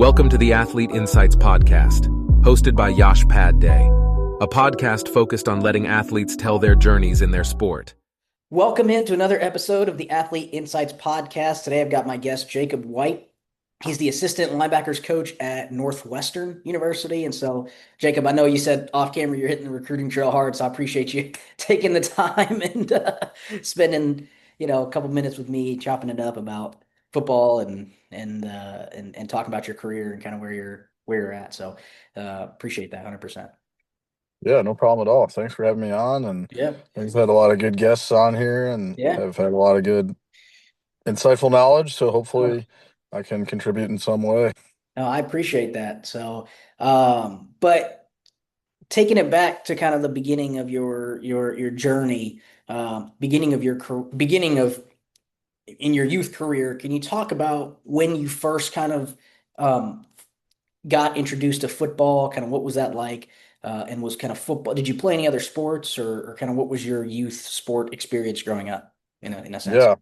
Welcome to the Athlete Insights Podcast, hosted by Yash Pad Day, a podcast focused on letting athletes tell their journeys in their sport. Welcome into another episode of the Athlete Insights Podcast. Today I've got my guest, Jacob White. He's the assistant linebackers coach at Northwestern University. And so, Jacob, I know you said off camera you're hitting the recruiting trail hard, so I appreciate you taking the time and spending, a couple minutes with me, chopping it up about football and talking about your career and kind of where you're at. So, appreciate that 100%. Yeah, no problem at all. Thanks for having me on. And Yeah, we've had a lot of good guests on here and yeah. have had a lot of good, insightful knowledge. So hopefully I can contribute in some way. No, I appreciate that. So, but taking it back to kind of the beginning of your journey, beginning of in your youth career, can you talk about when you first kind of um, got introduced to football? Kind of what was that like? And was kind of football? Did you play any other sports, or kind of what was your youth sport experience growing up in a sense? Yeah.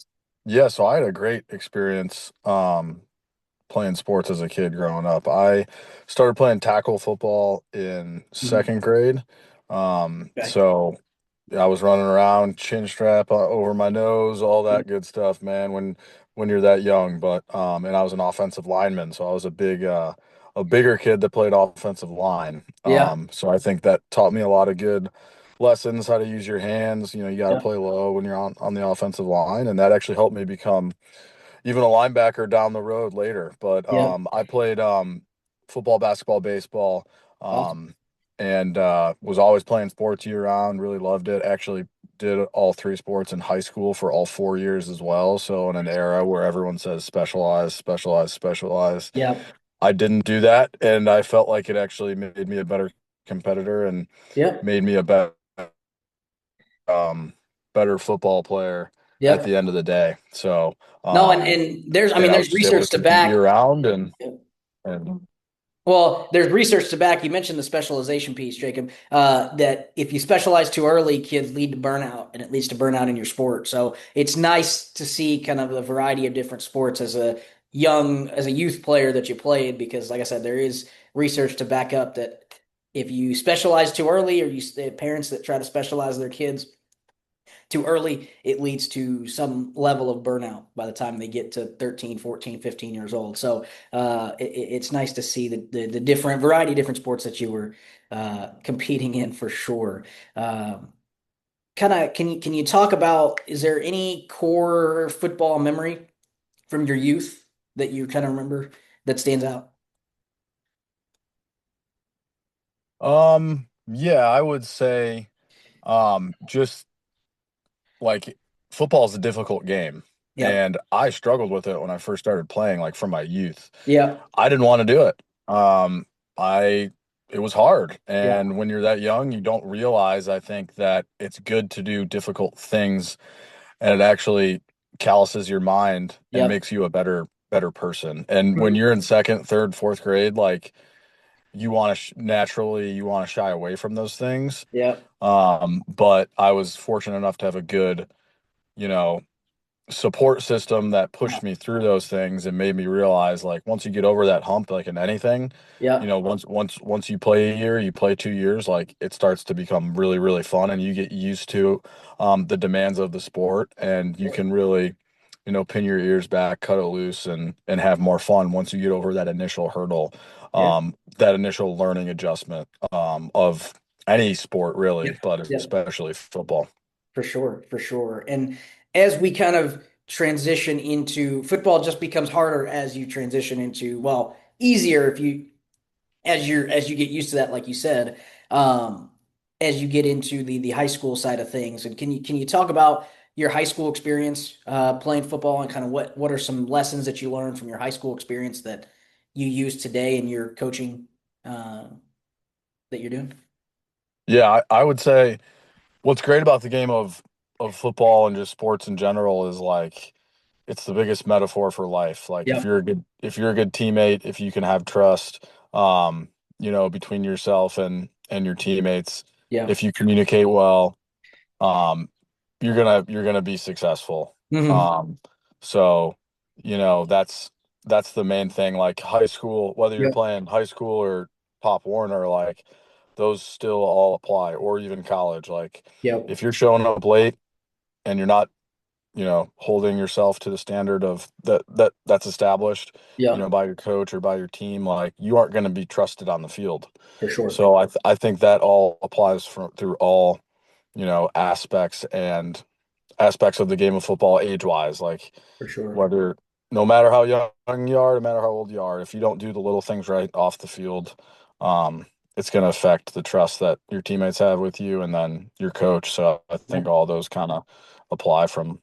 Yeah. So I had a great experience playing sports as a kid growing up. I started playing tackle football in Mhm. second grade. Okay. So I was running around, chin strap over my nose, all that good stuff, man, when you're that young. But and I was an offensive lineman, so I was a bigger kid that played offensive line. Yeah. So I think that taught me a lot of good lessons, how to use your hands. You got to Yeah. play low when you're on the offensive line, and that actually helped me become even a linebacker down the road later. But Yeah. I played football, basketball, baseball. Awesome. Um, and was always playing sports year round. Really loved it. Actually, did all three sports in high school for all 4 years as well. So in an era where everyone says specialize, specialize, specialize, Yeah. I didn't do that, and I felt like it actually made me a better competitor and Yeah. made me a um, better football player at Yeah. the end of the day. So No, and there's, I and mean, I there's was just able research to to compete back. year round and Well, there's research to back. You mentioned the specialization piece, Jacob, that if you specialize too early, kids lead to burnout, and it leads to burnout in your sport. So it's nice to see kind of a variety of different sports as a youth player that you played, because, like I said, there is research to back up that if you specialize too early, or parents that try to specialize their kids too early, it leads to some level of burnout by the time they get to 13, 14, 15 years old. So it's nice to see the different variety of different sports that you were competing in for sure. Kind of, can you talk about, is there any core football memory from your youth that you kind of remember that stands out? yeah, I would say just like football is a difficult game, Yep. and I struggled with it when I first started playing, like from my youth. Yeah. I didn't want to do it. I It was hard, Yeah. and when you're that young, you don't realize, I think, that it's good to do difficult things, and it actually calluses your mind and Yep. makes you a better person. And when Mhm. you're in second, third, fourth grade, like you want to naturally you want to shy away from those things. Yep. But I was fortunate enough to have a good, you know, support system that Yeah. pushed me through those things and made me realize, like, once you get over that hump, like in anything, Yep. once you play a year, you play 2 years, like it starts to become really, really fun, and you get used to the demands of the sport, and you can really, pin your ears back, cut it loose, and have more fun once you get over that initial hurdle, Yeah. that initial learning adjustment of any sport Yeah. really, but Yeah. especially football. For sure, for sure. And as we kind of transition into football, just becomes harder as you transition into, well, easier if you as you get used to that, like you said, um, as you get into the high school side of things. And can you talk about your high school experience playing football, and kind of what are some lessons that you learned from your high school experience that you use today in your coaching uh, that you're doing? Yeah, I would say what's great about the game of football and just sports in general is, like, it's the biggest metaphor for life. Like, Yeah, if you're a good teammate, if you can have trust, between yourself and your teammates, yeah. if you communicate well, um, you're gonna be successful. Hmm. Um, so that's that's the main thing. Like high school, whether you're Yep. playing high school or Pop Warner, like those still all apply, or even college. Like Yep. if you're showing up late and you're not, holding yourself to the standard of that's established, Yep. by your coach or by your team, like you aren't going to be trusted on the field. For sure. So I think that all applies through all, aspects of the game of football age wise, like For sure. whether no matter how young you are, no matter how old you are, if you don't do the little things right off the field, um, it's going to affect the trust that your teammates have with you and then your coach. So I Yeah. think all those kind of apply from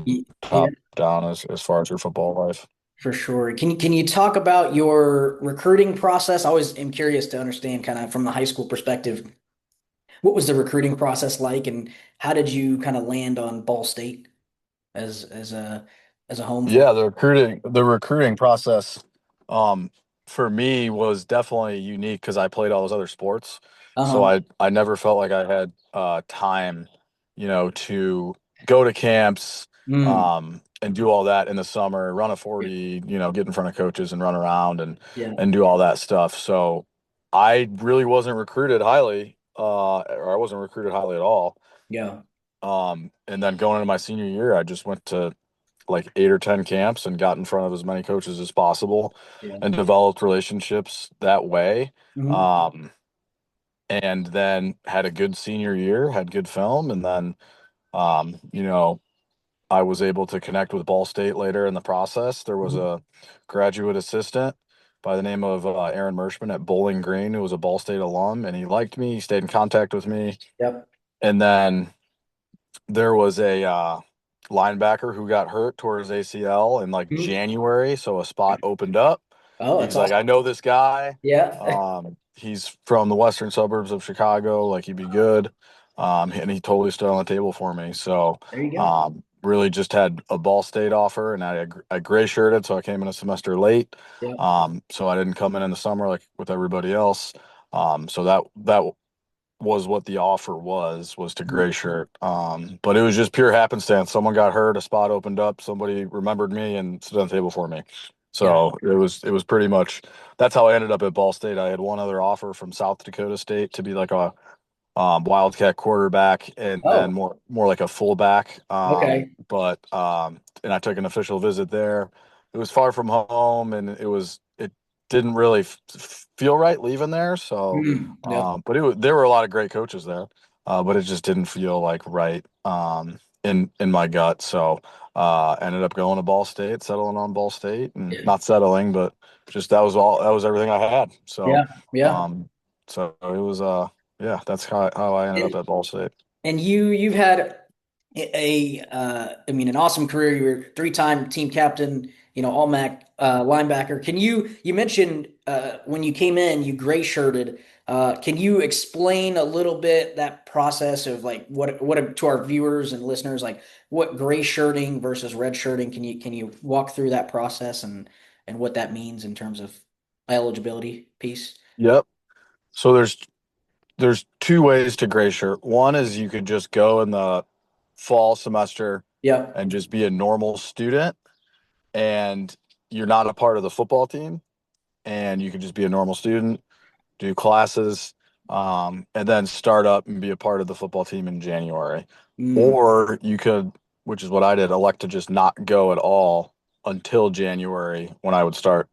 Yeah, top down as far as your football life. for sure. Can you talk about your recruiting process? I always am curious to understand kind of from the high school perspective, what was the recruiting process like and how did you kind of land on Ball State as a home for? Yeah, the recruiting process um for me was definitely unique because I played all those other sports. So Uh-huh. I never felt like I had time, to go to camps Mm, and do all that in the summer, run a 40, get in front of coaches and run around yeah. and do all that stuff. So I really wasn't recruited highly, or I wasn't recruited highly at all. Yeah. And then going into my senior year, I just went to like 8 or 10 camps and got in front of as many coaches as possible Yeah. and developed relationships that way. Hmm. Um, and then had a good senior year, had good film, and then um, you know, I was able to connect with Ball State later in the process. There was a graduate assistant by the name of Aaron Mershman at Bowling Green, who was a Ball State alum, and he liked me. He stayed in contact with me, Yep. and then there was a linebacker who got hurt toward his ACL in like Mhm. January, so a spot opened up. Oh, that's He's like, awesome. I know this guy. Yeah. He's from the western suburbs of Chicago. Like he'd be good. And he totally stood on the table for me. So, There you go. really just had a Ball State offer, and I gray shirted, so I came in a semester late. Yeah. So I didn't come in the summer like with everybody else. So that was what the offer was to Mhm. gray shirt. But it was just pure happenstance. Someone got hurt, a spot opened up, somebody remembered me and stood on the table for me. Yeah. So it was pretty much that's how I ended up at Ball State. I had one other offer from South Dakota State to be like a Wildcat quarterback, and then Oh, more like a fullback. okay. And I took an official visit there. It was far from home, and it didn't really feel right leaving there. So, Yep. but there were a lot of great coaches there, but it just didn't feel like right in my gut. So, ended up going to Ball State, settling on Ball State, and Yeah. not settling, but just that was everything I had. So, Yeah. Yeah. um, so it was yeah, that's how I ended up at Ball State. And you've had I mean, an awesome career. You were three-time team captain, all MAC linebacker. You mentioned when you came in, you gray shirted. Can you explain a little bit that process of like what to our viewers and listeners, like what gray shirting versus red shirting? Can you walk through that process and what that means in terms of eligibility piece? Yep. So there's two ways to gray shirt. One is you could just go in the fall semester Yeah. and just be a normal student, and you're not a part of the football team, and you could just be a normal student, do classes, and then start up and be a part of the football team in January. Mm, Or you could, which is what I did, elect to just not go at all until January when I would start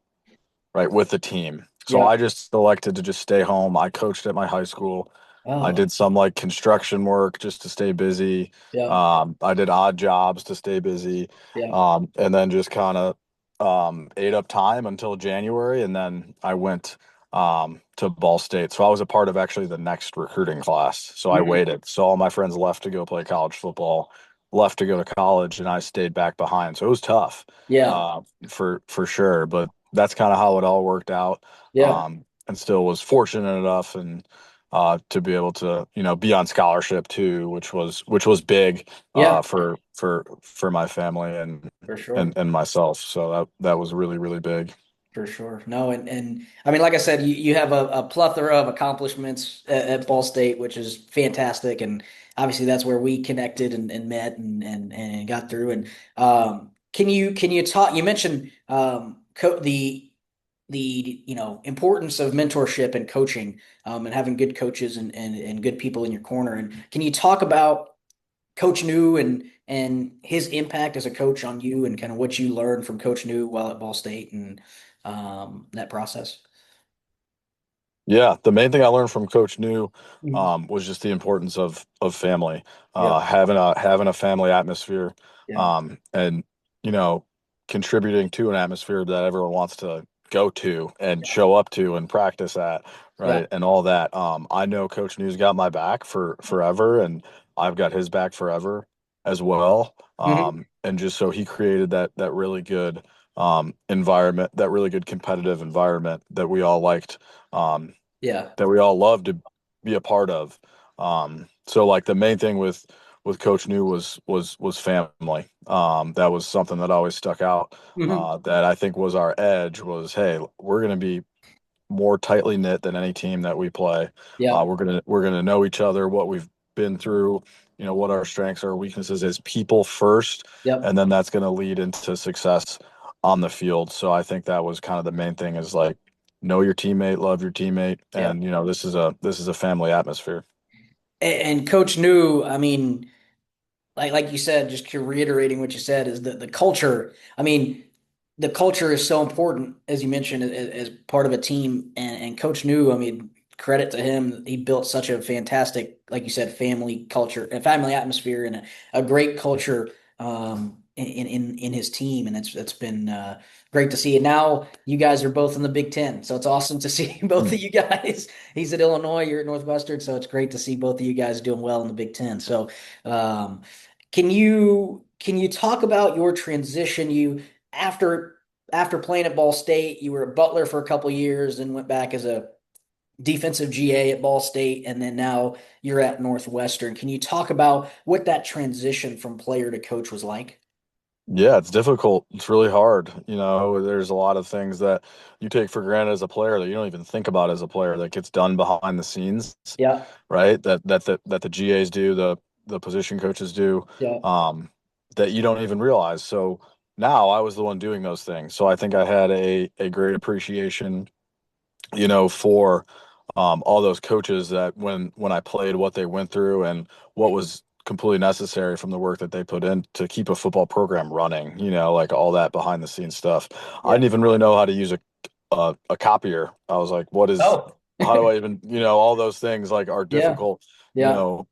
right with the team. So yeah. I just elected to just stay home. I coached at my high school. I Oh, did some like construction work just to stay busy. yeah. I did odd jobs to stay busy. Yeah. And then just kind of ate up time until January. And then I went to Ball State. So I was a part of actually the next recruiting class. So I Mm, waited. So all my friends left to go play college football, left to go to college, and I stayed back behind. So it was tough yeah. for sure. But that's kind of how it all worked out. Yeah. And still was fortunate enough and to be able to be on scholarship too, which was big Yeah. for my family and For sure. and myself. So that was really really big. For sure. No, and I mean, like I said, you have a plethora of accomplishments at Ball State, which is fantastic. And obviously that's where we connected and met and got through. And can you talk, you mentioned the importance of mentorship and coaching, and having good coaches and good people in your corner. And can you talk about Coach New and his impact as a coach on you, and kind of what you learned from Coach New while at Ball State, and that process? Yeah, the main thing I learned from Coach New Mhm. was just the importance of family, Yep. having a family atmosphere, Yep. and you know, contributing to an atmosphere that everyone wants to go to and show up to and practice at, Yeah. right, and all that. I know Coach New's got my back for forever, and I've got his back forever as well. Hmm. And just so he created that really good environment, that really good competitive environment that we all liked. Um, Yeah. that we all love to be a part of. So like the main thing with Coach New was family. That was something that always stuck out. Hmm. That I think was our edge was, hey, we're going to be more tightly knit than any team that we play. Yeah. We're gonna know each other, what we've been through, what our strengths, our weaknesses as people first, Yep. and then that's going to lead into success on the field. So I think that was kind of the main thing is like know your teammate, love your teammate, Yep. and this is a family atmosphere. And Coach New, I mean, like you said, just reiterating what you said, is the culture. I mean, the culture is so important, as you mentioned, as part of a team. And Coach New, I mean, credit to him. He built such a fantastic, like you said, family culture, a family atmosphere, and a great culture, in his team. And it's been great to see. And now you guys are both in the Big Ten, so it's awesome to see both of you guys. He's at Illinois, you're at Northwestern, so it's great to see both of you guys doing well in the Big Ten. So. Um, can you talk about your transition? You after after playing at Ball State, you were a Butler for a couple years and went back as a defensive GA at Ball State, and then now you're at Northwestern. Can you talk about what that transition from player to coach was like? Yeah, it's difficult. It's really hard. There's a lot of things that you take for granted as a player that you don't even think about as a player that gets done behind the scenes, Yeah, right? That the GAs do, the position coaches do, yeah, um, that you don't even realize. So now I was the one doing those things. So I think I had a great appreciation, for all those coaches that when I played, what they went through and what was completely necessary from the work that they put in to keep a football program running, like all that behind the scenes stuff. I yeah. didn't even really know how to use a copier. I was like, Oh, how do I even, all those things like are yeah, difficult, you yeah, know,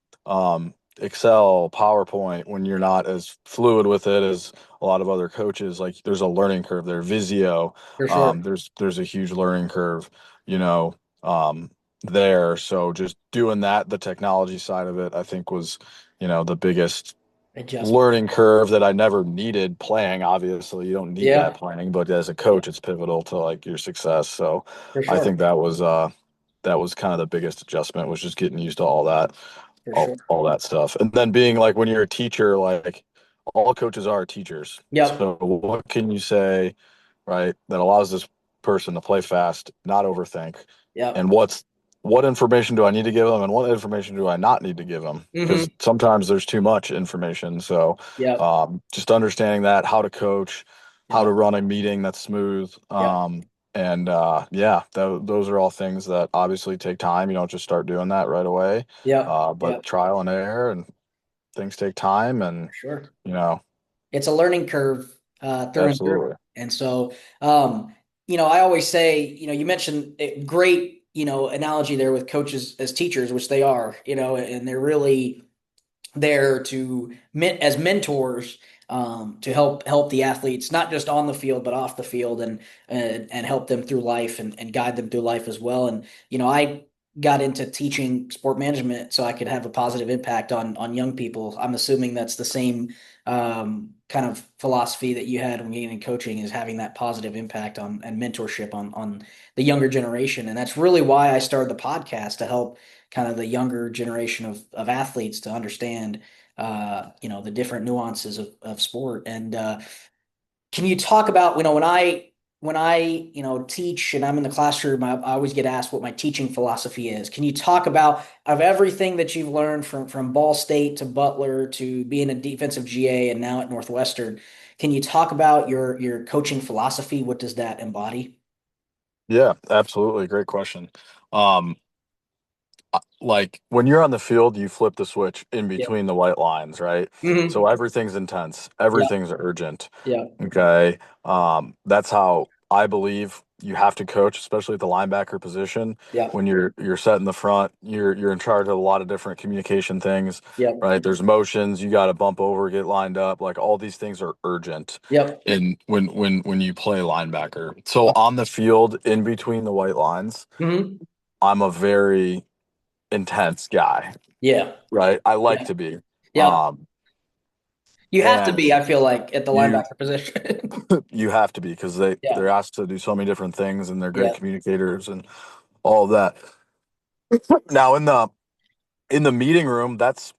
Excel, PowerPoint, when you're not as fluid with it as a lot of other coaches, like there's a learning curve there. Visio, for sure. there's a huge learning curve, you know, um, there. So just doing that, the technology side of it, I think was, the biggest Adjustment. learning curve that I never needed playing. Obviously, you don't need that Yeah, playing, but as a yeah, coach, it's pivotal to like your success. So for I sure, think that was kind of the biggest adjustment was just getting used to all that, for all, sure. all that stuff. And then being like when you're a teacher, like all coaches are teachers. Yep, So what can you say, right, that allows this person to play fast, not overthink, yep, and what information do I need to give them and what information do I not need to give them? hmm, Because sometimes there's too much information. So yep, just understanding that, how to coach, how to yep, run a meeting that's smooth. yep, And yeah, those are all things that obviously take time. You don't just start doing that right away, yep, but yep, trial and error and things take time. And, for sure. you know, It's a learning curve, through and through. absolutely. And so, I always say, you mentioned a great, analogy there with coaches as teachers, which they are, and they're really there to as mentors, to help the athletes, not just on the field but off the field, and help them through life, and guide them through life as well. And I got into teaching sport management so I could have a positive impact on young people. I'm assuming that's the same kind of philosophy that you had when getting in coaching, is having that positive impact on and mentorship on the younger generation. And that's really why I started the podcast, to help kind of the younger generation of athletes to understand, the different nuances of sport. And can you talk about, when I when I, teach and I'm in the classroom, I always get asked what my teaching philosophy is. Can you talk about of everything that you've learned from Ball State to Butler to being a defensive GA and now at Northwestern? Can you talk about your coaching philosophy? What does that embody? Yeah, absolutely. Great question. Um, like when you're on the field, you flip the switch in Yeah. between the white lines, right? So Hmm. everything's intense, Yeah. everything's urgent. Yeah. Okay. That's how I believe you have to coach, especially at the linebacker position. Yeah. When you're set in the front, you're in charge of a lot of different communication things, Yep. right? There's motions, you got to bump over, get lined up. Like all these things are urgent Yep. in when you play linebacker. So on the field, in between the white lines, Hmm. I'm a very intense guy, Yeah. right? I like Yeah. to be. Yep. Um, You have to and be, I feel like, at the you linebacker position. you have to be because Yeah. they're asked to do so many different things and they're great Yeah. communicators and all of that. Now in the meeting room, that's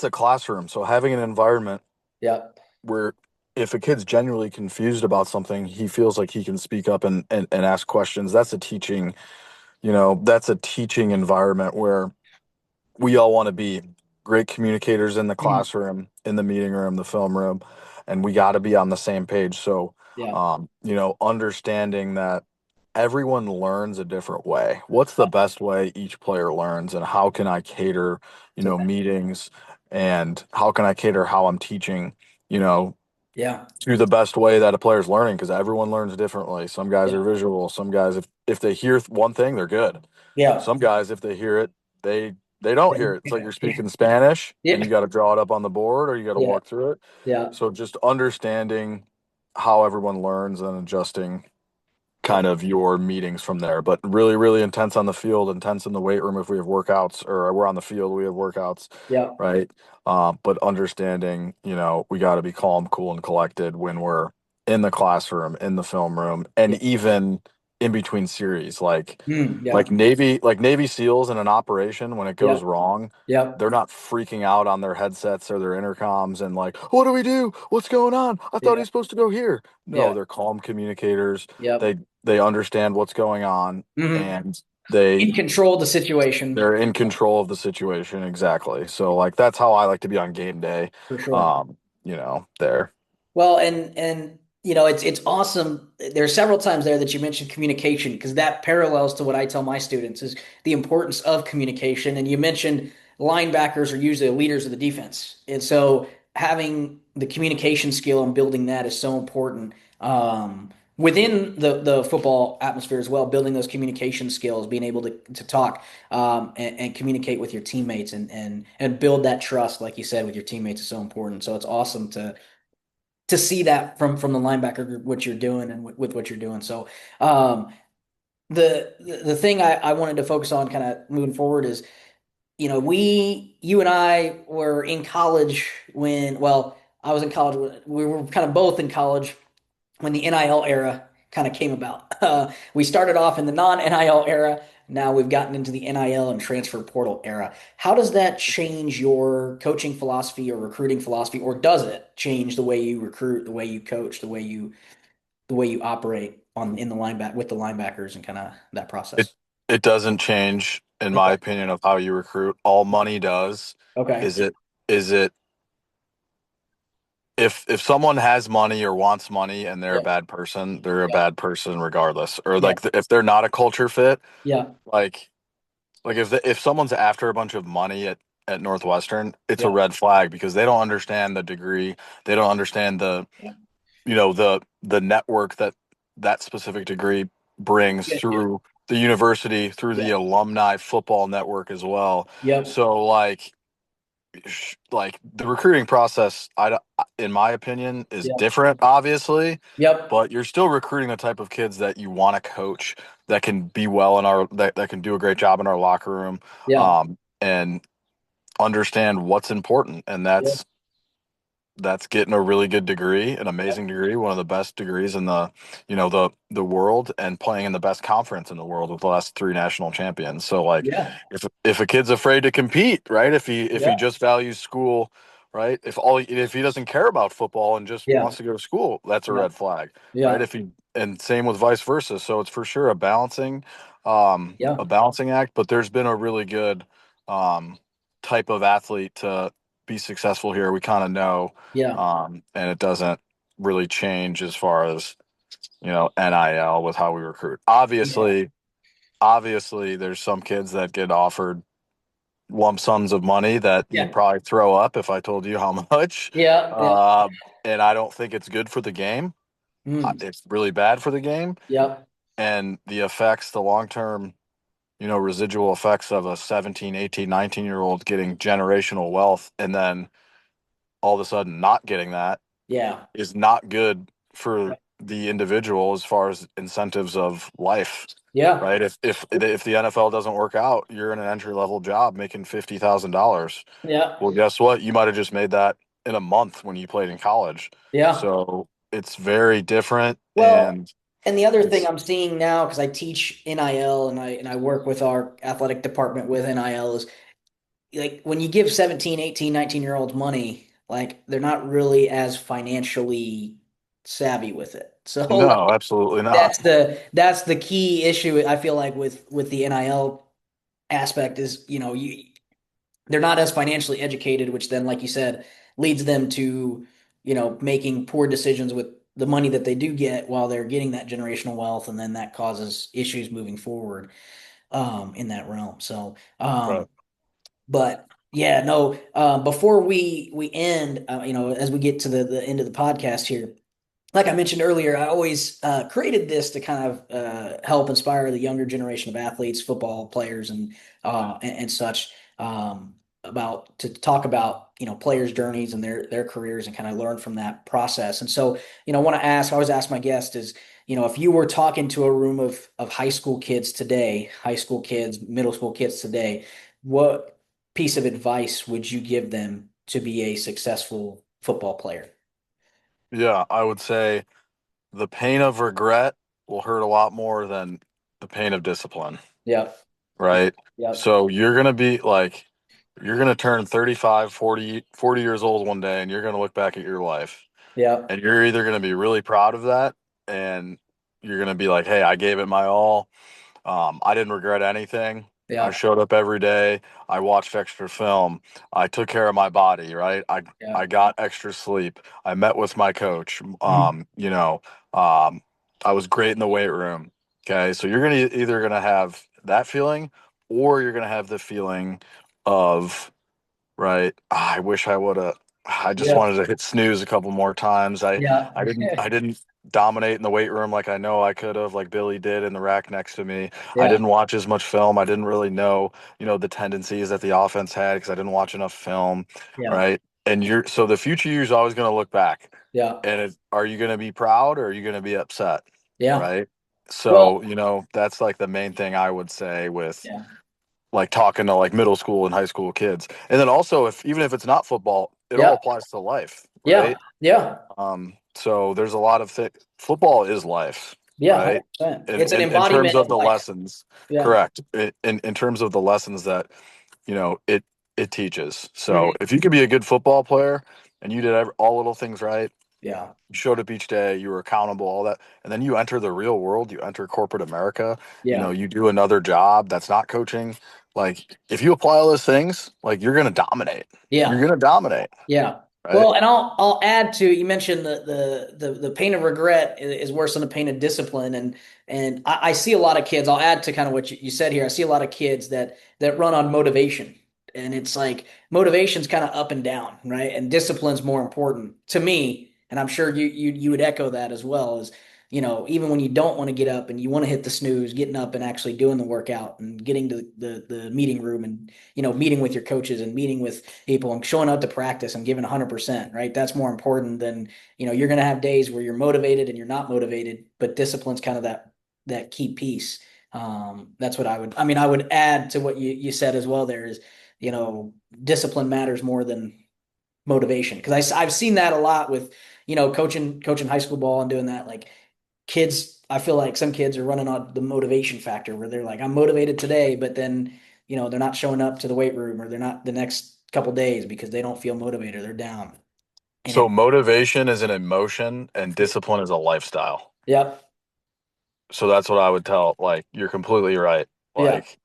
a classroom. So having an environment Yeah. where if a kid's genuinely confused about something, he feels like he can speak up and ask questions. That's a teaching environment where we all want to be great communicators in the Mhm. classroom, in the meeting room, the film room, and we got to be on the same page. So, Yeah. understanding that everyone learns a different way. What's the best way each player learns, and how can I cater, To that. meetings, and how can I cater how I'm teaching, you know, Yeah. to the best way that a player's learning because everyone learns differently. Some guys Yeah. are visual. Some guys, if they hear one thing, they're good. Yeah. Some guys, if they hear it, they don't hear it. It's like you're Yeah. speaking Spanish and Yeah. you got to draw it up on the board or you got to Yeah. walk through it. Yeah. So just understanding how everyone learns and adjusting Yeah. kind of your meetings from there. But really, really intense on the field, intense in the weight room if we have workouts or we're on the field, we have workouts, Yeah. right? But understanding, we got to be calm, cool, and collected when we're in the classroom, in the film room, and Yeah. even in between series, Yeah. Like Navy SEALs in an operation when it Yeah. goes wrong. Yeah. They're not freaking out on their headsets or their intercoms and like, what do we do? What's going on? I thought Yeah. he's supposed to go here. No, Yeah. they're calm communicators. Yep. They understand what's going on Hmm. and they In control of the situation. they're in control of the situation exactly. So like that's how I like to be on game day. For sure. There. Well, and it's awesome. There's several times there that you mentioned communication because that parallels to what I tell my students is the importance of communication. And you mentioned linebackers are usually the leaders of the defense, and so having the communication skill and building that is so important. Within the football atmosphere as well, building those communication skills, being able to talk and communicate with your teammates and build that trust, like you said, with your teammates is so important. So it's awesome to see that from the linebacker group, what you're doing and with what you're doing. So um, the thing I wanted to focus on kind of moving forward is, you and I were in college well, I was in college. We were kind of both in college when the NIL era kind of came about. We started off in the non-NIL era. Now we've gotten into the NIL and transfer portal era. How does that change your coaching philosophy or recruiting philosophy, or does it change the way you recruit, the way you coach, the way you operate on in the lineback with the linebackers and kind of that It process? it doesn't change, in my Okay. opinion, of how you recruit. All money does Okay. is it if someone has money or wants money and they're a Yeah. bad person, they're a Yeah. bad person regardless. Or Yeah. like if they're not a culture fit, Yeah. like if someone's after a bunch of money at Northwestern, it's a Yeah. red flag because they don't understand the degree, they don't understand Yeah. the network that that specific degree brings Yeah. Yeah. through the university, through the Yeah. alumni football network as well. Yep. So like the recruiting process, in my opinion, is Yeah. different, obviously, Yep. but you're still recruiting the type of kids that you want to coach that can be well in that can do a great job in our locker room, Yeah. and understand what's important, and Yeah. that's getting a really good degree, an amazing degree, one of the best degrees in the world, and playing in the best conference in the world with the last three national champions. So like Yeah. if a kid's afraid to compete, right? If he Yeah. just values school right? If he doesn't care about football and just Yeah. wants to go to school, that's a Yeah. red flag, right? Yeah. And same with vice versa. So it's for sure Yeah. a balancing act. But there's been a really good um, type of athlete to be successful here. We kind of know, Yeah. and it doesn't really change as far as NIL with how we recruit. Yeah. Obviously, there's some kids that get offered lump sums of money that you'd Yeah. probably throw up if I told you how much. Yeah. Yeah. Uh, and I don't think it's good for the game. Mm. It's really bad for the game. Yep. And the long term, residual effects of a 17, 18, 19-year-old getting generational wealth and then all of a sudden not getting that Yeah. is not good for the individual as far as incentives of life. Yeah. Right. If the NFL doesn't work out, you're in an entry level job making $50,000. Yeah. Well, guess what? You might have just made that in a month when you played in college. Yeah. So it's very different, Well, and and the other thing it's I'm seeing now, because I teach NIL and I work with our athletic department with NIL, is like when you give 17, 18, 19 year olds money, like they're not really as financially savvy with it. So like no, absolutely not. that's the key issue I feel like with the NIL aspect is, they're not as financially educated, which then, like you said, leads them to, making poor decisions with the money that they do get while they're getting that generational wealth, and then that causes issues moving forward in that realm. So, Right. but yeah, no. Before we end, as we get to the end of the podcast here, like I mentioned earlier, I always created this to kind of help inspire the younger generation of athletes, football players, and such, about to talk about players' journeys and their careers and kind of learn from that process. And so, I want to ask. I always ask my guests is, if you were talking to a room of high school kids today, high school kids, middle school kids today, what piece of advice would you give them to be a successful football player? Yeah, I would say the pain of regret will hurt a lot more than the pain of discipline, Yep. right? Yep. So you're going to turn 35, 40 years old one day and you're going to look back at your life Yep. and you're either going to be really proud of that and you're going to be like, hey, I gave it my all. I didn't regret anything. I Yep. showed up every day. I watched extra film. I took care of my body, right? I Yep. got extra sleep. I met with my coach. Mhm. I was great in the weight room. Okay, so you're gonna either gonna have that feeling, or you're gonna have the feeling of right. I wish I would have. I just Yep. wanted to hit snooze a couple more times. Yeah. I didn't dominate in the weight room like I know I could have, like Billy did in the rack next to me. I Yeah. didn't watch as much film. I didn't really know, the tendencies that the offense had because I didn't watch enough film, Yeah. right? And so the future year's always going to look back, Yeah. and are you going to be proud or are you going to be upset, Yeah. right? Well, So that's like the main thing I would say with yeah. like talking to like middle school and high school kids. And then also if even if it's not football, it all Yeah. applies to life, Yeah. right? Yeah. So there's a lot of football is life, Yeah. right? 100%. In, It's an in in terms embodiment of of the life. lessons, Yeah. correct. In terms of the lessons that, it teaches. So Mhm. if you could be a good football player and you did all little things right, Yeah. you showed up each day, you were accountable, all that, and then you enter the real world, you enter corporate America, Yeah. you do another job that's not coaching. Like if you apply all those things, like you're gonna dominate. You're Yeah. gonna dominate, Yeah. right? Well, and I'll add to, you mentioned the pain of regret is worse than the pain of discipline, and I see a lot of kids. I'll add to kind of what you said here. I see a lot of kids that run on motivation, and it's like motivation's kind of up and down, right? And discipline's more important to me, and I'm sure you would echo that as well. Is even when you don't want to get up and you want to hit the snooze, getting up and actually doing the workout and getting to the meeting room and meeting with your coaches and meeting with people and showing up to practice and giving 100%, right? That's more important than, you're going to have days where you're motivated and you're not motivated, but discipline's kind of that key piece. That's what I would add to what you said as well. There is, discipline matters more than motivation. Cause I've seen that a lot with, coaching high school ball and doing that. Like kids, I feel like some kids are running on the motivation factor where they're like, I'm motivated today, but then, they're not showing up to the weight room or they're not the next couple days because they don't feel motivated. They're down. And So motivation is an emotion and discipline is a lifestyle. yep, So that's what I would tell. Like, you're completely right. yep, Like,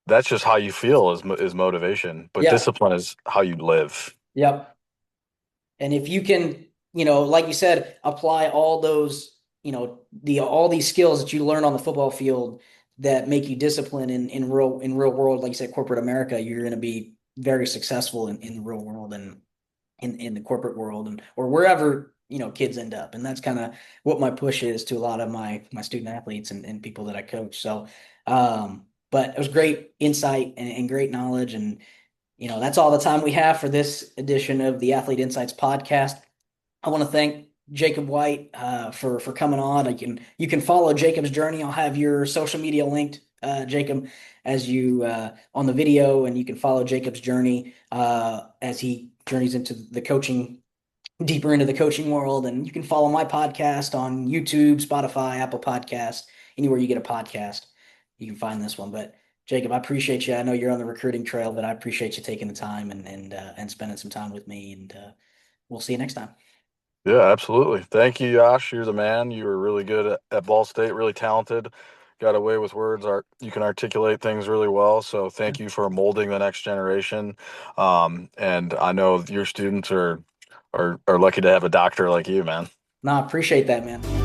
that's just how you feel is motivation, but yep, discipline is how you live. yep. And if you can, like you said, apply all those, all these skills that you learn on the football field that make you disciplined in real world, like you said, corporate America, you're going to be very successful in the real world and in the corporate world and or wherever, kids end up. And that's kind of what my push is to a lot of my student athletes and people that I coach. So, but it was great insight and great knowledge. And that's all the time we have for this edition of the Athlete Insights podcast. I want to thank Jacob White for coming on. You can follow Jacob's journey. I'll have your social media linked, Jacob, as you on the video, and you can follow Jacob's journey as he journeys into the coaching, deeper into the coaching world. And you can follow my podcast on YouTube, Spotify, Apple Podcast, anywhere you get a podcast, you can find this one. But Jacob, I appreciate you. I know you're on the recruiting trail, but I appreciate you taking the time and spending some time with me. And we'll see you next time. Yeah, absolutely. Thank you, Josh. You're the man. You were really good at Ball State, really talented. Got away with words. You can articulate things really well. So thank you for molding the next generation. And I know your students are lucky to have a doctor like you, man. No, I appreciate that, man.